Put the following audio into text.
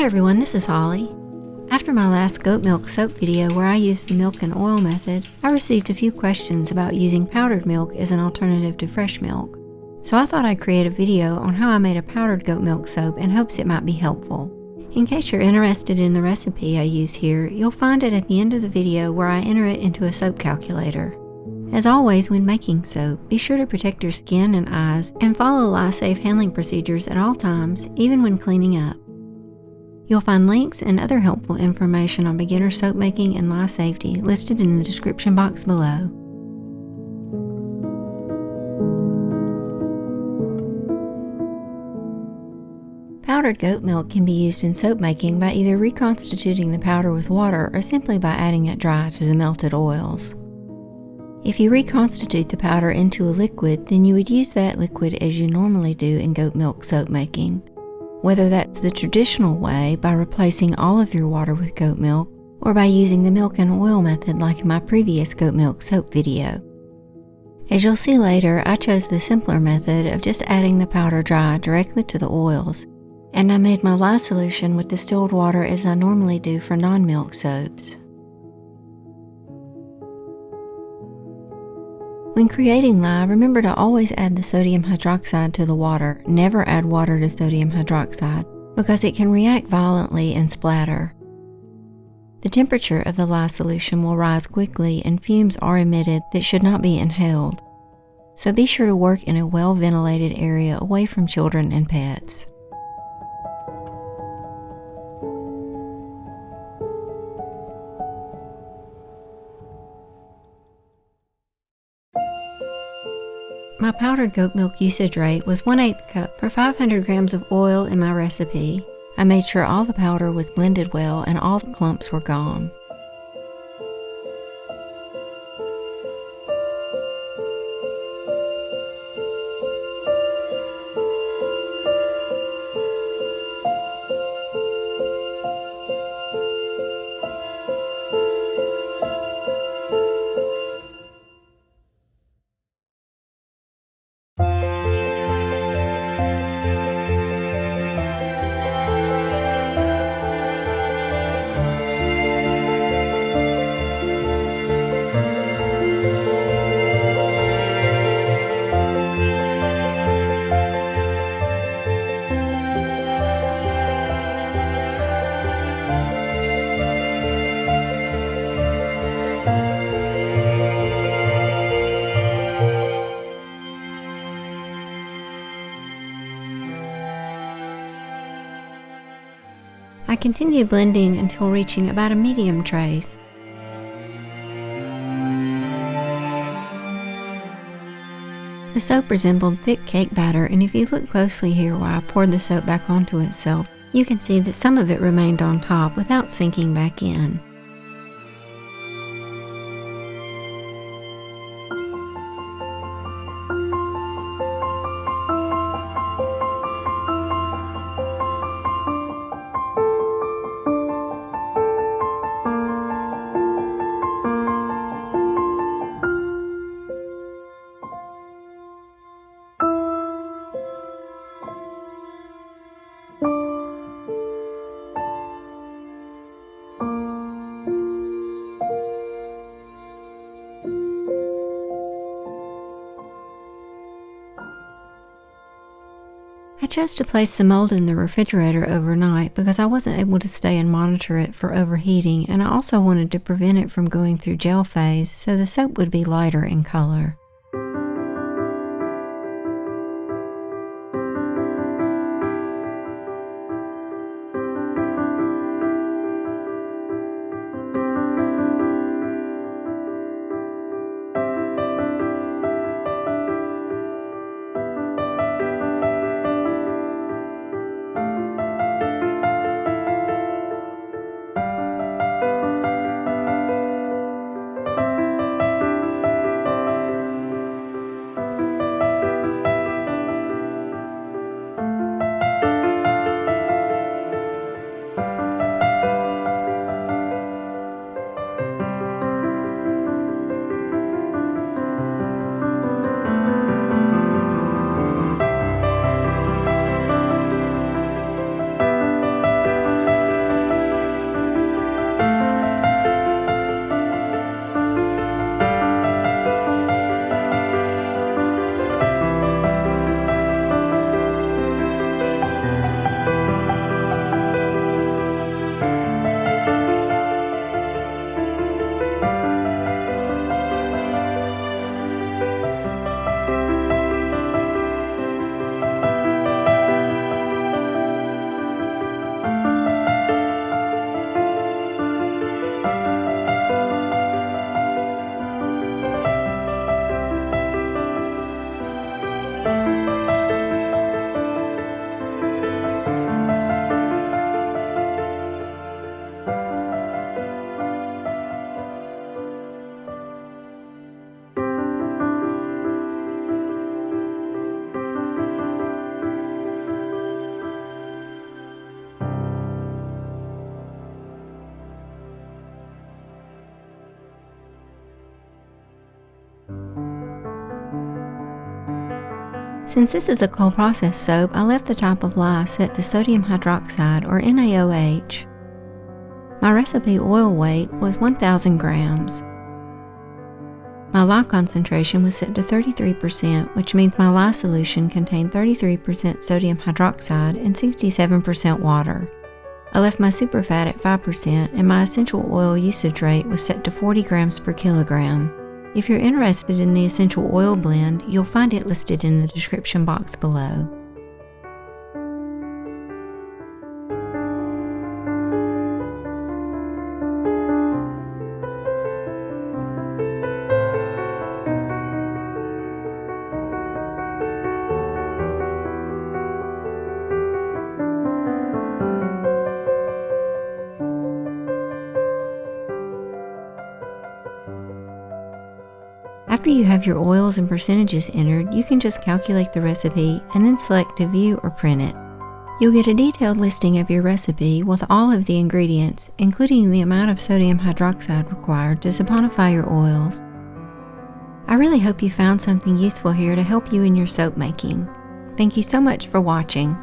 everyone, this is Holly. After my last goat milk soap video where I used the milk and oil method, I received a few questions about using powdered milk as an alternative to fresh milk. So I thought I'd create a video on how I made a powdered goat milk soap in hopes it might be helpful. In case you're interested in the recipe I use here, you'll find it at the end of the video where I enter it into a soap calculator. As always when making soap, be sure to protect your skin and eyes and follow lye-safe handling procedures at all times, even when cleaning up. You'll find links and other helpful information on beginner soap making and lye safety listed in the description box below. Powdered goat milk can be used in soap making by either reconstituting the powder with water or simply by adding it dry to the melted oils. If you reconstitute the powder into a liquid, then you would use that liquid as you normally do in goat milk soap making. Whether that's the traditional way by replacing all of your water with goat milk, or by using the milk and oil method like in my previous goat milk soap video. As you'll see later, I chose the simpler method of just adding the powder dry directly to the oils, and I made my lye solution with distilled water as I normally do for non-milk soaps. When creating lye, remember to always add the sodium hydroxide to the water. Never add water to sodium hydroxide because it can react violently and splatter. The temperature of the lye solution will rise quickly and fumes are emitted that should not be inhaled. So be sure to work in a well-ventilated area away from children and pets. My powdered goat milk usage rate was 1/8 cup per 500 grams of oil in my recipe. I made sure all the powder was blended well and all the clumps were gone. I continued blending until reaching about a medium trace. The soap resembled thick cake batter, and if you look closely here where I poured the soap back onto itself, you can see that some of it remained on top without sinking back in. I chose to place the mold in the refrigerator overnight because I wasn't able to stay and monitor it for overheating, and I also wanted to prevent it from going through gel phase so the soap would be lighter in color. Since this is a cold process soap, I left the top of lye set to sodium hydroxide or NaOH. My recipe oil weight was 1,000 grams. My lye concentration was set to 33%, which means my lye solution contained 33% sodium hydroxide and 67% water. I left my superfat at 5% and my essential oil usage rate was set to 40 grams per kilogram. If you're interested in the essential oil blend, you'll find it listed in the description box below. After you have your oils and percentages entered, you can just calculate the recipe and then select to view or print it. You'll get a detailed listing of your recipe with all of the ingredients, including the amount of sodium hydroxide required to saponify your oils. I really hope you found something useful here to help you in your soap making. Thank you so much for watching.